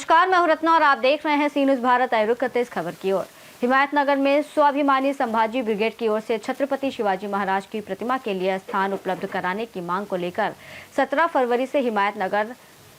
नमस्कार, मैं हूं रत्ना और आप देख रहे हैं सी न्यूज़ भारत। आए रुख करते इस खबर की ओर। हिमायतनगर में स्वाभिमानी संभाजी ब्रिगेड की ओर से छत्रपति शिवाजी महाराज की प्रतिमा के लिए स्थान उपलब्ध कराने की मांग को लेकर 17 फरवरी से हिमायतनगर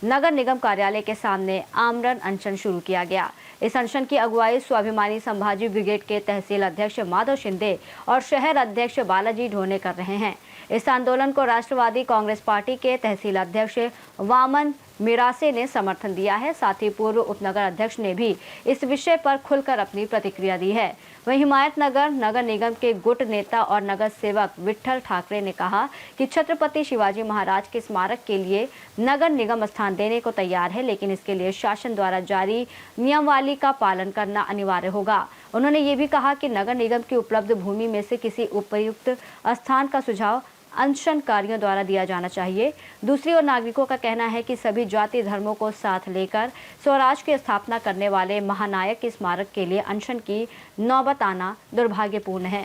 नगर निगम कार्यालय के सामने आमरण अनशन शुरू किया गया। इस अनशन की अगुवाई स्वाभिमानी संभाजी ब्रिगेड के तहसील अध्यक्ष माधव शिंदे और शहर अध्यक्ष बालाजी ढोने कर रहे हैं। इस आंदोलन को राष्ट्रवादी कांग्रेस पार्टी के तहसील अध्यक्ष वामन मिरासे ने समर्थन दिया है। साथ ही पूर्व उपनगर अध्यक्ष ने भी इस विषय पर खुलकर अपनी प्रतिक्रिया दी है। वहीं हिमायतनगर नगर निगम के गुट नेता और नगर सेवक विठल ठाकरे ने कहा कि छत्रपति शिवाजी महाराज के स्मारक के लिए नगर निगम स्थान देने को तैयार है, लेकिन इसके लिए शासन द्वारा जारी नियमावली का पालन करना अनिवार्य होगा। उन्होंने ये भी कहा कि नगर निगम की उपलब्ध भूमि में से किसी उपयुक्त स्थान का सुझाव अनशनकारियों द्वारा दिया जाना चाहिए। दूसरी ओर नागरिकों का कहना है कि सभी जाति धर्मों को साथ लेकर स्वराज की स्थापना करने वाले महानायक के स्मारक के लिए अनशन की नौबत आना दुर्भाग्यपूर्ण है।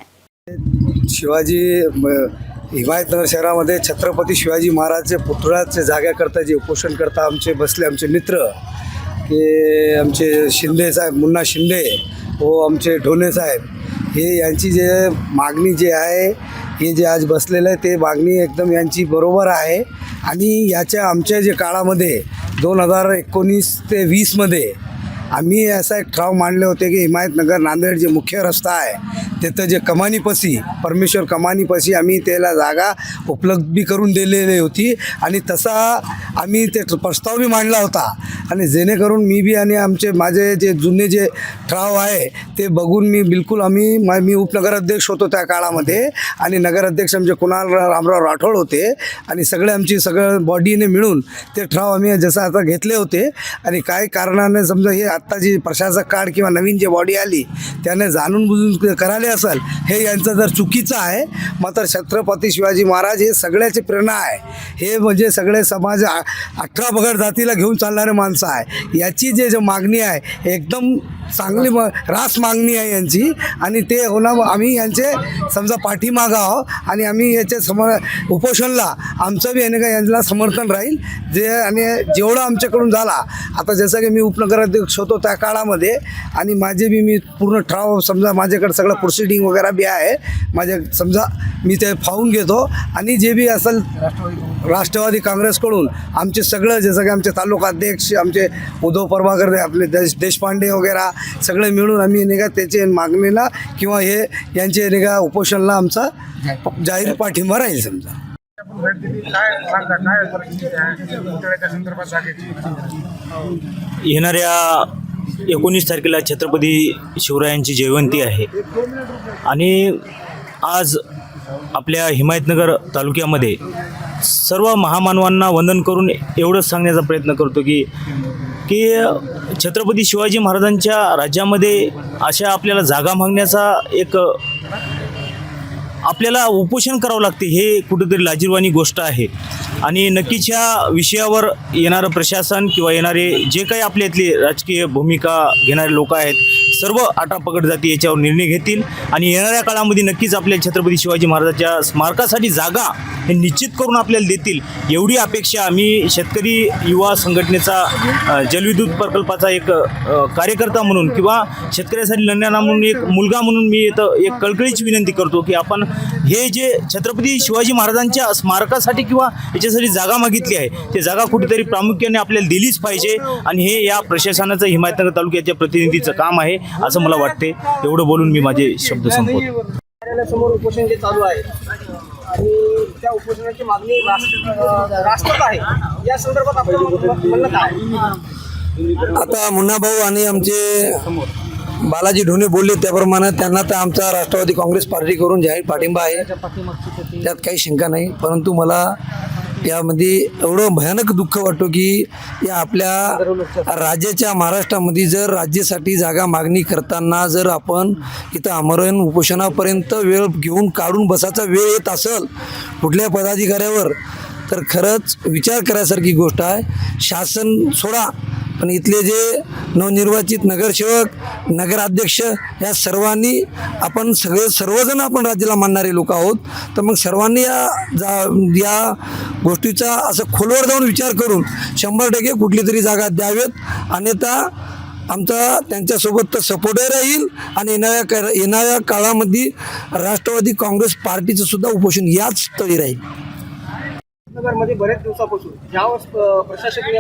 शिवाजी हिमायतनगर शहरामध्ये छत्रपती शिवाजी महाराजचे पुतळ्याच्या जाग्याकरता जे उपोषण करता आमचे मित्र की आमचे शिंदे साहेब, मुन्ना शिंदे व आमचे ढोणे साहेब, हे यांची जे मागणी जे आहे, हे जे आज बसलेलं आहे ते मागणी एकदम यांची बरोबर आहे। आणि याच्या आमच्या जे काळामध्ये 2019 ते 20मध्ये आम्ही असा एक ठराव मांडले होते की हिमायतनगर नांदेड जे मुख्य रस्ता आहे तिथं जे कमानीपाशी परमेश्वर कमानीपाशी आम्ही त्याला जागा उपलब्ध करून दिलेली होती आणि तसा आम्ही ते प्रस्ताव बी मांडला होता। आणि जेणेकरून मी बी आणि माझे जे जुने जे ठराव आहे ते बघून मी बिलकुल मी उपनगराध्यक्ष होतो त्या काळामध्ये आणि नगराध्यक्ष आमचे कुणाल रामराव राठोड होते आणि सगळं बॉडीने मिळून ते ठराव आम्ही जसं आता घेतले होते। आणि काही कारणाने समजा हे आत्ता जी प्रशासक काळ किंवा नवीन जे बॉडी आली त्याने जाणून बुजून करायला असेल, हे यांचं जर चुकीचं आहे। मात्र छत्रपती शिवाजी महाराज हे सगळ्याची प्रेरणा आहे। हे म्हणजे सगळे समाज 18 पगड जातीला घेऊन चालणारे माणसं आहे। याची जे मागणी आहे एकदम चांगली रास मागणी आहे यांची आणि ते होणं आम्ही यांचे समजा पाठीमागं आहोत आणि आम्ही याच्या उपोषणला आमचं बी याने यांना समर्थन राहील जे आणि जेवढं आमच्याकडून झाला। आता जसं की मी उपनगराध्यक्ष होतो त्या काळामध्ये आणि मी पूर्ण ठराव समजा माझ्याकडे सगळं प्रोसिडिंग वगैरे बी आहे माझे, समजा मी ते फावून घेतो आणि जे बी असेल राष्ट्रवादी काँग्रेसकडून आमचे सगळं जसं की आमचे तालुका अध्यक्ष आमचे उद्धव प्रभाकर आपले देशपांडे वगैरे सगळे मिळून आम्ही नाही का त्याचे मागणीला किंवा हे यांचे नाही का उपोषणला आमचा जाहीर पाठिंबा राहील। समजा येणाऱ्या 19 तारखेला छत्रपती शिवरायांची जयंती आहे आणि आज आपल्या हिमायतनगर तालुक्यामध्ये सर्व महामानवांना वंदन करून एवढंच सांगण्याचा प्रयत्न करतो की छत्रपती शिवाजी महाराजांच्या राज्यामध्ये अशा आपल्याला जागा मागण्याचा एक आपल्याला उपोषण करावं लागते, हे कुठेतरी लाजिरवाणी गोष्ट आहे। आणि नक्कीच ह्या विषयावर येणारं प्रशासन किंवा येणारे जे काही आपल्यातले राजकीय भूमिका घेणारे लोक आहेत सर्व 18 पगड जाती याच्यावर निर्णय घेतील आणि येणाऱ्या काळामध्ये नक्कीच आपल्या छत्रपती शिवाजी महाराजांच्या स्मारकासाठी जागा हे निश्चित करून आपल्याला देतील एवढी अपेक्षा आम्ही शेतकरी युवा संघटनेचा जलविद्युत प्रकल्पाचा एक कार्यकर्ता म्हणून किंवा शेतकऱ्यासाठी लढणारा म्हणून एक मुलगा म्हणून मी इथं एक कळकळीची विनंती करतो की आपण हे जे छत्रपती शिवाजी महाराजांच्या स्मारकासाठी किंवा याच्यासाठी जागा मागितली आहे ते जागा कुठेतरी प्रामुख्याने आपल्याला दिलीच पाहिजे आणि हे या प्रशासनाचं हिमायतनगर तालुक्याच्या प्रतिनिधीचं काम आहे असं मला वाटते। एवढं बोलून मी माझे शब्द संपवतो। कार्यालयासमोर उपोषण जे चालू आहे आणि त्या उपोषणाची मागणी राष्ट्रात आहे, या संदर्भात आपलं म्हणणं काय? आता मुन्ना भाऊ आणि आमचे बालाजी ढोणे बोलले त्याप्रमाणे त्यांना तर आमचा राष्ट्रवादी काँग्रेस पार्टीकडून जाहीर पाठिंबा आहे, त्यात काही शंका नाही। परंतु मला यामध्ये एवढं भयानक दुःख वाटतो की या आपल्या राज्याच्या महाराष्ट्रामध्ये जर राज्यासाठी जागा मागणी करताना जर आपण इथं आमरण उपोषणापर्यंत वेळ घेऊन काढून बसायचा वेळ येत असेल कुठल्या पदाधिकाऱ्यावर तर खरंच विचार करायसारखी गोष्ट आहे। शासन सोडा, पण इथले जे नवनिर्वाचित नगरसेवक नगराध्यक्ष या सर्वांनी आपण सर्वजण आपण राज्याला मानणारे लोक आहोत. तर मग सर्वांनी या गोष्टीचा असं खोलवर जाऊन विचार करून 100% कुठली तरी जागा द्यावेत. अन्यथा आमचा त्यांच्यासोबत तर सपोर्टही राहील आणि येणाऱ्या काळामध्ये राष्ट्रवादी काँग्रेस पार्टीचं सुद्धा उपोषण याच स्थळी राहील. नगरमध्ये बऱ्याच दिवसापासून ज्यावेळेस प्रशासकीय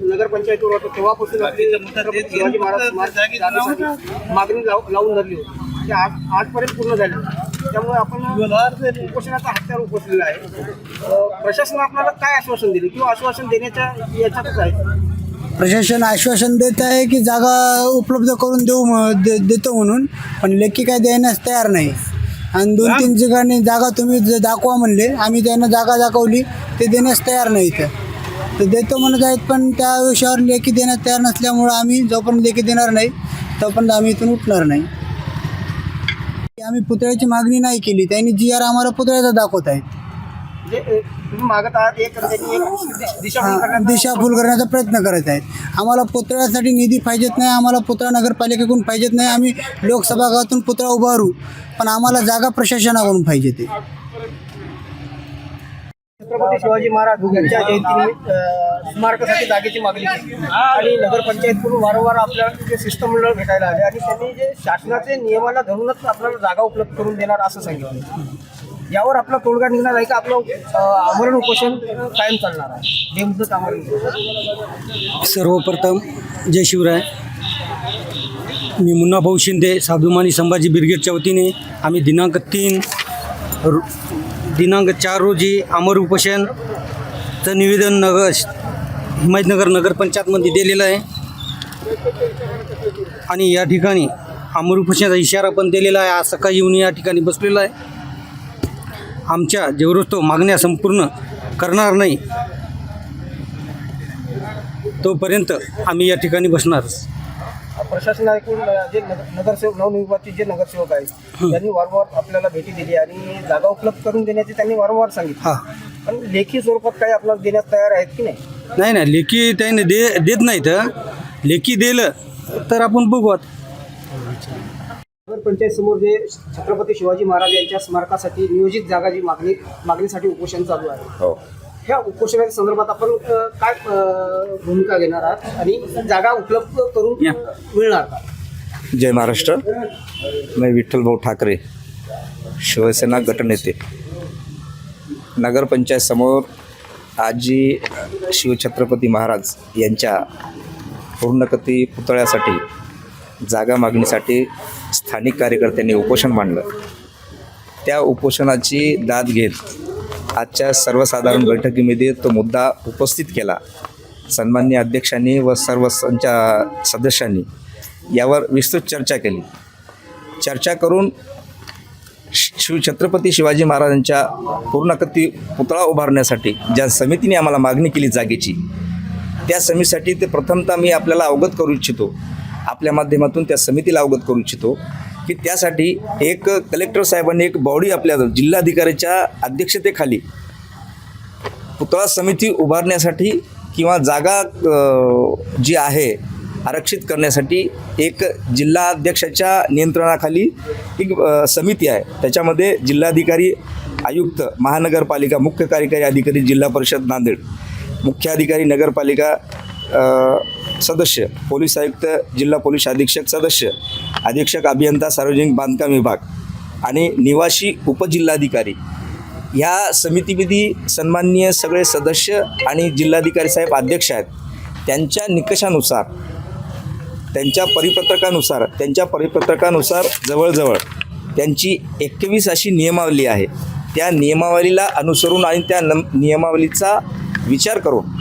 नगरपंचायतीवर होतं तेव्हापासून आपली छत्रपती शिवाजी महाराज जागेसाठी मागणी लावून धरली होती. ते आजपर्यंत पूर्ण झाली. त्यामुळे आपण उपोषणाचा हत्यार उपोषलेला आहे. प्रशासन आपल्याला काय आश्वासन दिले किंवा आश्वासन देण्याच्या याच्यातच आहे? प्रशासन आश्वासन देत आहे की जागा उपलब्ध करून देतो म्हणून, पण लेखी काय देण्यास तयार नाही. आणि 2-3 ठिकाणी जागा तुम्ही दाखवा म्हणले, आम्ही त्यांना जागा दाखवली, ते देण्यास तयार नाही. तर देतो म्हणत आहेत, पण त्या विषयावर लेखी देण्यास तयार नसल्यामुळं आम्ही जोपर्यंत लेखी देणार नाही तोपर्यंत आम्ही इथून उठणार नाही. आम्ही पुतळ्याची मागणी नाही केली, त्यांनी GR आम्हाला पुतळ्याचा दाखवत आहेत. तुम्ही मागत आहात एक दिशाभूल करण्याचा प्रयत्न करत आहेत. आम्हाला पुतळ्यासाठी निधी पाहिजेत नाही, आम्हाला पुतळा नगरपालिकेकडून पाहिजेत नाही. आम्ही लोकसभागातून पुतळा उभारू, पण आम्हाला जागा प्रशासनाकडून पाहिजे. ते छत्रपती शिवाजी महाराज यांच्या जयंती स्मारकासाठी जागेची मागणी केली आणि नगरपंचायतकडून वारंवार आपल्याला ते शिष्टमंडळ भेटायला आले आणि त्यांनी जे शासनाचे नियमाला धरूनच आपल्याला जागा उपलब्ध करून देणार असं सांगितलं. यावर आपला तोडगा निघणार आहे का? आपलं आमरण उपोषण कायम चालणार आहे? बेमुदत आमरण उपोषण. सर्वप्रथम जय शिवराय. मी मुन्ना भाऊ शिंदे, स्वाभिमानी संभाजी ब्रिगेडच्या वतीने आम्ही दिनांक 4 रोजी आमरण उपोषणचं निवेदन हिमायतनगर नगरपंचायतमध्ये दिलेलं आहे आणि या ठिकाणी आमरण उपोषणाचा इशारा पण दिलेला आहे. आज सकाळी येऊन या ठिकाणी बसलेला आहे. आमच्या जेवढं मागण्या संपूर्ण करणार नाही तोपर्यंत आम्ही या ठिकाणी बसणार. प्रशासनाकडून जे नगरसेवक नवनिर्वाचित जे नगरसेवक आहेत त्यांनी वारंवार आपल्याला भेटी दिली आणि जागा उपलब्ध करून देण्याचे त्यांनी वारंवार सांगितलं. पण लेखी स्वरूपात काही आपल्याला देण्यास तयार आहेत की नाही? नाही लेखी त्यांनी देत नाहीत. लेखी दिलं तर आपण बघू. नगरपंचायत समोर जे छत्रपती शिवाजी महाराज यांच्या स्मारकासाठी नियोजित जागा जी मागणीसाठी उपोषण चालू आहे, हो, ह्या उपोषणाच्या संदर्भात आपण काय भूमिका घेणार आहात आणि जागा उपलब्ध करून मिळणार का? जय महाराष्ट्र. मैं विठ्ठल ठाकरे, शिवसेना गटनेते. नगरपंचायत समोर आज जी शिवछत्रपती महाराज यांच्या पूर्णकती पुतळ्यासाठी जागा मागणीसाठी स्थानिक कार्यकर्त्यांनी उपोषण मांडलं. त्या उपोषणाची दाद घेत आजच्या सर्वसाधारण बैठकीमध्ये तो मुद्दा उपस्थित केला. सन्माननीय अध्यक्षांनी व सर्व सदस्यांनी यावर विस्तृत चर्चा केली. चर्चा करून छत्रपती शिवाजी महाराजांच्या पूर्णकती पुतळा उभारण्यासाठी ज्या समितीने आम्हाला मागणी केली जागेची, त्या समितीसाठी ते प्रथमतः मी आपल्याला अवगत करू इच्छितो, आपल्या माध्यमातून त्या समितीला अवगत करू इच्छितो की त्यासाठी एक कलेक्टर साहेबांनी एक बॉडी आपल्या जिल्हाधिकाऱ्याच्या अध्यक्षतेखाली पुतळा समिती उभारण्यासाठी किंवा जागा जी आहे आरक्षित करण्यासाठी एक जिल्हाध्यक्षाच्या नियंत्रणाखाली एक समिती आहे. त्याच्यामध्ये जिल्हाधिकारी, आयुक्त, महानगरपालिका, मुख्य कार्यकारी अधिकारी जिल्हा परिषद नांदेड, मुख्य अधिकारी नगरपालिका सदस्य, पोलीस आयुक्त, जिल्हा पोलीस अधीक्षक सदस्य, अधीक्षक अभियंता सार्वजनिक बांधकाम विभाग आणि निवासी उपजिल्हाधिकारी ह्या समितीमध्ये सन्माननीय सगळे सदस्य आणि जिल्हाधिकारी साहेब अध्यक्ष आहेत. त्यांच्या निकषानुसार, त्यांच्या परिपत्रकानुसार जवळजवळ त्यांची 21 अशी नियमावली आहे. त्या नियमावलीला अनुसरून आणि त्या नियमावलीचा विचार करून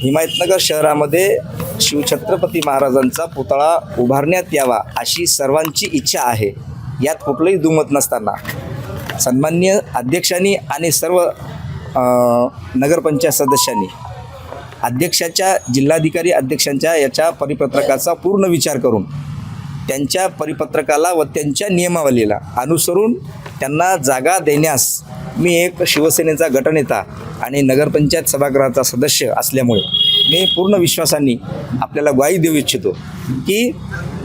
हिमायतनगर शहरामध्ये शिवछत्रपती महाराजांचा पुतळा उभारण्यात यावा अशी सर्वांची इच्छा आहे. यात कुठलंही दुमत नसताना सन्माननीय अध्यक्षांनी आणि सर्व नगरपंचायत सदस्यांनी अध्यक्षाच्या, जिल्हाधिकारी अध्यक्षांच्या याच्या परिपत्रकाचा पूर्ण विचार करून त्यांच्या परिपत्रकाला व त्यांच्या नियमावलीला अनुसरून त्यांना जागा देण्यास मी एक शिवसेनेचा गटनेता आणि नगरपंचायत सभागृहाचा सदस्य असल्यामुळे मी पूर्ण विश्वासाने आपल्याला ग्वाही देऊ इच्छितो की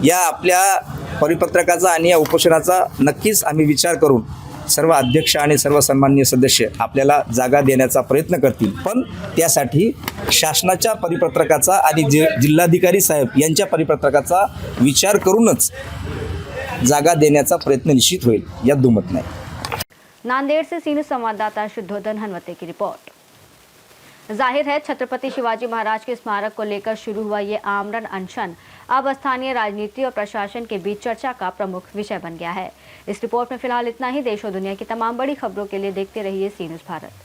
या आपल्या परिपत्रकाचा आणि या उपोषणाचा नक्कीच आम्ही विचार करून सर्व अध्यक्ष आणि सर्व सन्माननीय सदस्य आपल्याला जागा देण्याचा प्रयत्न करतील, पण त्यासाठी शासनाच्या परिपत्रकाचा आणि जिल्हाधिकारी साहेब यांच्या परिपत्रकाचा विचार करूनच जागा देण्याचा प्रयत्न निश्चित होईल, यात दुमत नाही। नांदेड़ से सीनियर संवाददाता शुद्धोधन हनवते की रिपोर्ट। जाहिर है छत्रपति शिवाजी महाराज के स्मारक को लेकर शुरू हुआ ये आमरण अनशन अब स्थानीय राजनीति और प्रशासन के बीच चर्चा का प्रमुख विषय बन गया है। इस रिपोर्ट में फिलहाल इतना ही। देश और दुनिया की तमाम बड़ी खबरों के लिए देखते रहिए सी न्यूज़ भारत।